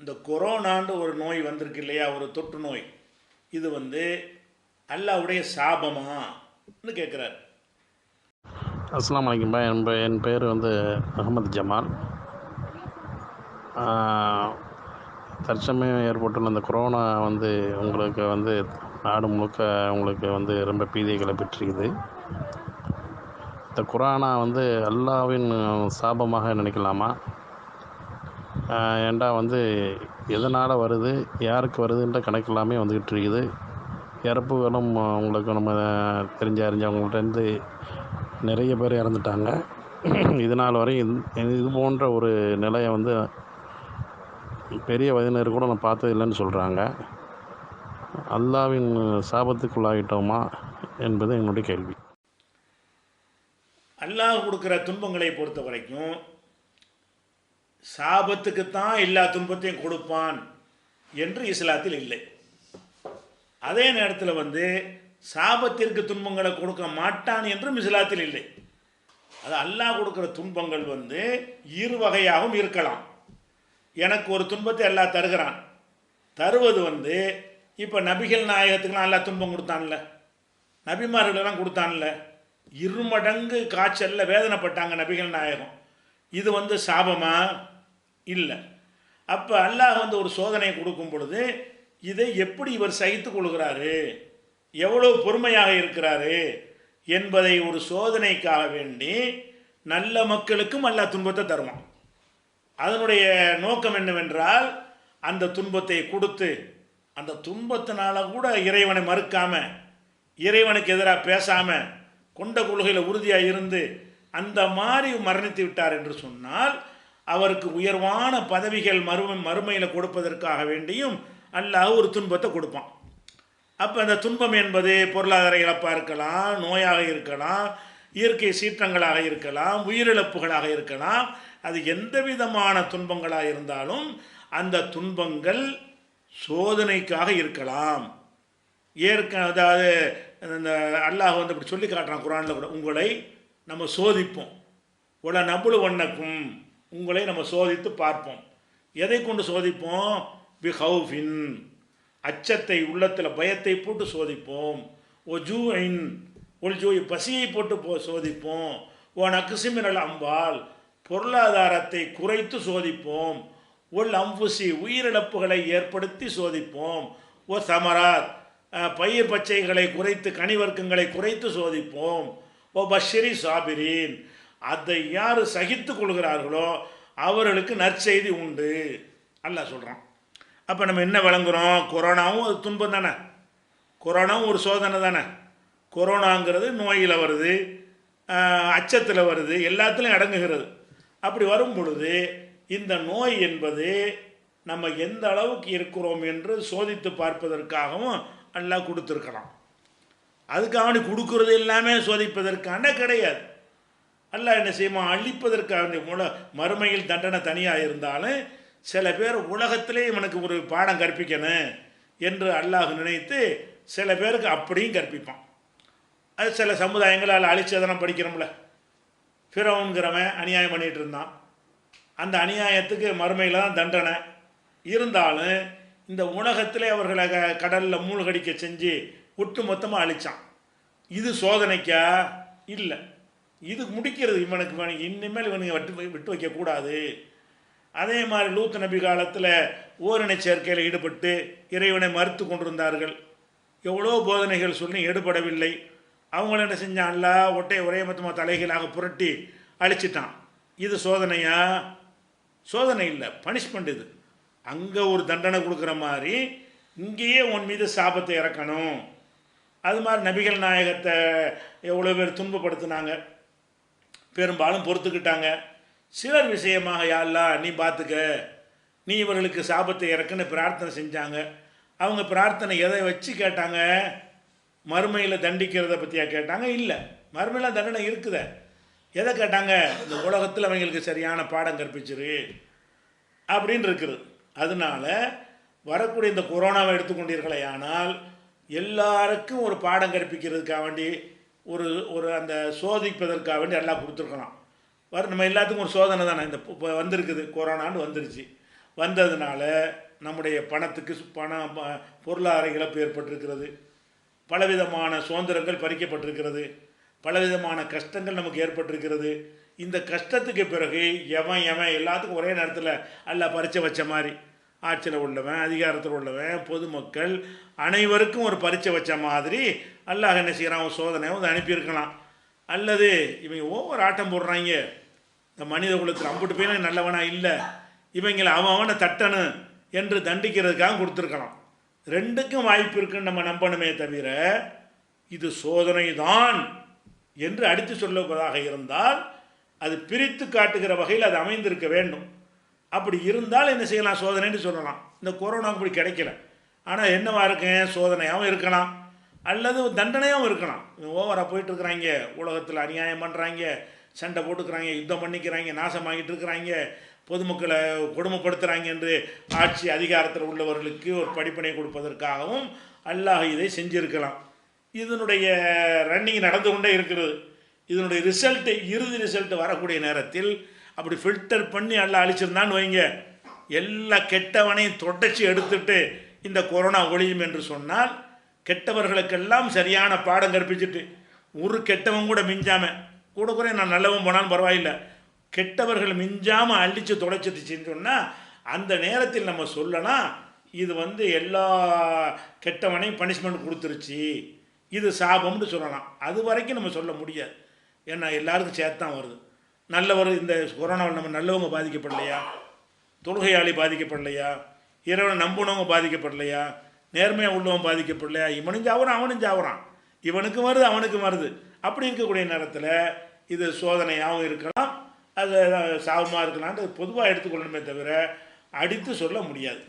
இந்த கொரோனான்னு ஒரு நோய் வந்திருக்கு இல்லையா, ஒரு தொற்று நோய். இது அல்லாஹ்வுடைய சாபமான்னு கேட்குறாரு. அஸ்ஸலாமு அலைக்கும் பாய். என் பேர் அகமது ஜமால். தற்சமயம் ஏற்பட்டுள்ள இந்த கொரோனா உங்களுக்கு நாடு முழுக்க உங்களுக்கு ரொம்ப பீதியை கிளப்பிட்டுருக்குது. இந்த கொரோனா அல்லாஹ்வின் சாபமாக நினைக்கலாமா? ஏன்டா எதனால் வருது, யாருக்கு வருதுன்ற கணக்கு எல்லாமே வந்துக்கிட்டு இருக்குது. இறப்புகளும் உங்களுக்கு நம்ம அறிஞ்சவங்கள்ட்டேருந்து நிறைய பேர் இறந்துட்டாங்க. இது நாள் வரை இது போன்ற ஒரு நிலையை பெரிய வயதினர் கூட நான் பார்த்தது இல்லைன்னு சொல்கிறாங்க. அல்லாஹ்வின் சாபத்துக்குள்ளாகிட்டோமா என்பது என்னுடைய கேள்வி. அல்லாஹ் கொடுக்குற துன்பங்களை பொறுத்த வரைக்கும் சாபத்துக்குத்தான் எல்லா துன்பத்தையும் கொடுப்பான் என்று இஸ்லாத்தில் இல்லை. அதே நேரத்தில் சாபத்திற்கு துன்பங்களை கொடுக்க மாட்டான் என்றும் இஸ்லாத்தில் இல்லை. அது அல்லாஹ் கொடுக்குற துன்பங்கள் இரு வகையாகவும் இருக்கலாம். எனக்கு ஒரு துன்பத்தை அல்லாஹ் தருகிறான். தருவது இப்போ நபிகள் நாயகத்துக்குலாம் அல்லாஹ் துன்பம் கொடுத்தான்ல, நபிமார்களெல்லாம் கொடுத்தான்ல. இருமடங்கு காய்ச்சலில் வேதனைப்பட்டாங்க நபிகள் நாயகம். இது சாபமா? இல்லை. அப்போ அல்லாஹ் ஒரு சோதனையை கொடுக்கும் பொழுது இதை எப்படி இவர் சகித்து கொள்கிறாரு, எவ்வளோ பொறுமையாக இருக்கிறாரு என்பதை ஒரு சோதனைக்காக வேண்டி நல்ல மக்களுக்கும் அல்லாஹ் துன்பத்தை தருவான். அதனுடைய நோக்கம் என்னவென்றால் அந்த துன்பத்தை கொடுத்து அந்த துன்பத்தினால கூட இறைவனை மறுக்காமல், இறைவனுக்கு எதிராக பேசாமல், கொண்ட கொள்கையில் உறுதியாக இருந்து அந்த மாதிரி மரணித்து விட்டார் என்று சொன்னால் அவருக்கு உயர்வான பதவிகள் மறுமையில் கொடுப்பதற்காக வேண்டியும் அல்லாஹ் ஒரு துன்பத்தை கொடுப்பான். அப்போ அந்த துன்பம் என்பது பொருளாதார இழப்பாக இருக்கலாம், நோயாக இருக்கலாம், இயற்கை சீற்றங்களாக இருக்கலாம், உயிரிழப்புகளாக இருக்கலாம். அது எந்த விதமான துன்பங்களாக இருந்தாலும் அந்த துன்பங்கள் சோதனைக்காக இருக்கலாம். அதாவது இந்த அல்லாஹ் இப்படி சொல்லி காட்டுறான் குர்ஆனில் கூட, உங்களை நம்ம சோதிப்போம், உல நபுலு வண்ணக்கும், உங்களை நம்ம சோதித்து பார்ப்போம். எதை கொண்டு சோதிப்போம்? பிஹவுஃபின், அச்சத்தை, உள்ளத்தில் பயத்தை போட்டு சோதிப்போம். ஓ ஜூஇன், ஒல் ஜூ, பசியை போட்டு சோதிப்போம். ஓ நக்சிமினல் அம்பால், பொருளாதாரத்தை குறைத்து சோதிப்போம். ஒல் அம்புசி, உயிரிழப்புகளை ஏற்படுத்தி சோதிப்போம். ஓ சமராத், பயிர் பச்சைகளை குறைத்து, கனிவர்க்கங்களை குறைத்து சோதிப்போம். ஓ பஷிரி சாபிரீன், அதை யார் சகித்து கொள்கிறார்களோ அவர்களுக்கு நற்செய்தி உண்டு அல்லாஹ் சொல்கிறான். அப்போ நம்ம என்ன விளங்குறோம்? கொரோனாவும் ஒரு துன்பம் தானே, கொரோனாவும் ஒரு சோதனை தானே. கொரோனாங்கிறது நோயில் வருது, அச்சத்தில் வருது, எல்லாத்துலேயும் அடங்குகிறது. அப்படி வரும் பொழுது இந்த நோய் என்பது நம்ம எந்த அளவுக்கு இருக்கிறோம் என்று சோதித்து பார்ப்பதற்காகவும் அல்லாஹ் கொடுத்துருக்கலாம். அதுக்காக வேண்டி கொடுக்குறது எல்லாமே சோதிப்பதற்கான கிடையாது. அல்லாஹ் என்ன செய்யுமா, அழிப்பதற்காக மறுமையில் தண்டனை தனியாக இருந்தாலும் சில பேர் உலகத்திலே இவனுக்கு ஒரு பாடம் கற்பிக்கணும் என்று அல்லாஹ் நினைத்து சில பேருக்கு அப்படியும் கற்பிப்பான். அது சில சமுதாயங்களால் அழிச்சதெல்லாம் படிக்கிறோம்ல. ஃபிரௌன்கிறவன் அநியாயம் பண்ணிகிட்டு இருந்தான், அந்த அநியாயத்துக்கு மறுமையில் தான் தண்டனை. இருந்தாலும் இந்த உலகத்திலே அவர்களை கடலில் மூழ்கடிக்க செஞ்சு ஒட்டு மொத்தமாக அழித்தான். இது சோதனைக்கா? இல்லை. இது முடிக்கிறது, இவனுக்கு இனிமேல் இவனுக்கு விட்டு வைக்கக்கூடாது. அதே மாதிரி லூத் நபி காலத்தில் ஓரினை சேர்க்கையில் ஈடுபட்டு இறைவனை மறுத்து கொண்டிருந்தார்கள். எவ்வளோ போதனைகள் சொல்லி ஈடுபடவில்லை. அவங்கள என்ன செஞ்சான்? அல்லாஹ் ஒரே மொத்தமாக தலைகளாக புரட்டி அழிச்சிட்டான். இது சோதனையா? சோதனை இல்லை, பனிஷ்மெண்ட். இது அங்கே ஒரு தண்டனை கொடுக்குற மாதிரி இங்கேயே உன் மீது சாபத்தை இறக்கணும். அது மாதிரி நபிகள் நாயகத்தை எவ்வளோ பேர் துன்பப்படுத்தினாங்க, பெரும்பாலும் பொறுத்துக்கிட்டாங்க. சிலர் விஷயமாக, யா அல்லாஹ் நீ பார்த்துக்க, நீ இவர்களுக்கு சாபத்தை இறக்குன்னு பிரார்த்தனை செஞ்சாங்க. அவங்க பிரார்த்தனை எதை வச்சு கேட்டாங்க? மறுமையில் தண்டிக்கிறத பற்றியா கேட்டாங்க? இல்லை, மறுமையில் தண்டனை இருக்குத. எதை கேட்டாங்க? இந்த உலகத்தில் அவங்களுக்கு சரியான பாடம் கற்பிச்சிரு அப்படின்னு இருக்குது. அதனால வரக்கூடிய இந்த கொரோனாவை எடுத்துக்கொண்டீர்களே, ஆனால் எல்லாருக்கும் ஒரு பாடம் கற்பிக்கிறதுக்காக வேண்டி ஒரு அந்த சோதிப்பதற்காக வேண்டி எல்லாம் கொடுத்துருக்கலாம். நம்ம எல்லாத்துக்கும் ஒரு சோதனை தானே. இந்த இப்போ வந்திருக்குது, கொரோனான்னு வந்துருச்சு. வந்ததுனால நம்முடைய பணத்துக்கு பொருளாதார இழப்பு ஏற்பட்டிருக்கிறது, பலவிதமான சுதந்திரங்கள் பறிக்கப்பட்டிருக்கிறது, பலவிதமான கஷ்டங்கள் நமக்கு ஏற்பட்டிருக்கிறது. இந்த கஷ்டத்துக்கு பிறகு எவன் எல்லாத்துக்கும் ஒரே நேரத்தில் எல்லாம் பரிச்சை வச்ச மாதிரி, ஆட்சியில் உள்ளவன், அதிகாரத்தில் உள்ளவன், பொதுமக்கள் அனைவருக்கும் ஒரு பரிச்சை வச்ச மாதிரி அல்லாஹ் என்ன செய்கிறான், ஒரு சோதனை வந்து அனுப்பியிருக்கலாம். அல்லது இவங்க ஒவ்வொரு ஆட்டம் போடுறாங்க, இந்த மனித குலத்தில் அம்புட்டு போய் நல்லவனா இல்லை, இவங்களை அவனை தட்டணும் என்று தண்டிக்கிறதுக்காக கொடுத்துருக்கலாம். ரெண்டுக்கும் வாய்ப்பு இருக்குன்னு நம்ம நம்பணுமே தவிர இது சோதனை தான் என்று அடித்து சொல்லுவதாக இருந்தால் அது பிரித்து காட்டுகிற வகையில் அது அமைந்திருக்க வேண்டும். அப்படி இருந்தால் என்ன செய்யலாம், சோதனைன்னு சொல்லலாம். இந்த கொரோனா அப்படி கிடைக்கல, ஆனால் என்னவா இருக்கேன், சோதனையாகவும் இருக்கலாம் அல்லது தண்டனையாகவும் இருக்கலாம். ஓவராக போயிட்டுருக்குறாங்க, உலகத்தில் அநியாயம் பண்ணுறாங்க, சண்டை போட்டுக்கிறாங்க, யுத்தம் பண்ணிக்கிறாங்க, நாசமாகிட்டு இருக்கிறாங்க, பொதுமக்களை கொடுமைப்படுத்துகிறாங்க என்று ஆட்சி அதிகாரத்தில் உள்ளவர்களுக்கு ஒரு படிப்பினை கொடுப்பதற்காகவும் அல்லாஹ் இதை செஞ்சிருக்கலாம். இதனுடைய ரன்னிங் நடந்து கொண்டே இருக்கிறது. இதனுடைய ரிசல்ட்டு, இறுதி ரிசல்ட்டு வரக்கூடிய நேரத்தில் அப்படி ஃபில்டர் பண்ணி எல்லாம் அழிச்சிருந்தான்னு வைங்க, எல்லா கெட்டவனையும் தொடச்சி எடுத்துட்டு இந்த கொரோனா ஒழியும் என்று சொன்னால், கெட்டவர்களுக்கெல்லாம் சரியான பாடம் கற்பிச்சுட்டு ஒரு கெட்டவன் கூட மிஞ்சாமல், கூட குறைய நான் நல்லவன் போனாலும் பரவாயில்லை, கெட்டவர்கள் மிஞ்சாமல் அழித்து தொலைச்சிட்டுச்சின்னு சொன்னால் அந்த நேரத்தில் நம்ம சொல்லலாம், இது வந்து எல்லா கெட்டவனையும் பனிஷ்மெண்ட் கொடுத்துருச்சு, இது சாபம்னு சொல்லலாம். அது வரைக்கும் நம்ம சொல்ல முடியாது. ஏன்னா எல்லாருக்கும் சேர்த்தான் வருது. நல்லவர் இந்த கொரோனாவில் நம்ம நல்லவங்க பாதிக்கப்படலையா, தொழுகையாளி பாதிக்கப்படலையா, இறைவனை நம்புனவங்க பாதிக்கப்படலையா, நேர்மையாக உள்ளவன் பாதிக்கப்படலையா, இவனும் சாவுறான் அவனும் சாவுறான், இவனுக்கு வருது அவனுக்கு வருது. அப்படி இருக்கக்கூடிய நேரத்தில் இது சோதனையாகவும் இருக்கலாம், அது சாபமாக இருக்கலான்ட்டு பொதுவாக எடுத்துக்கொள்ளணுமே தவிர அடித்து சொல்ல முடியாது.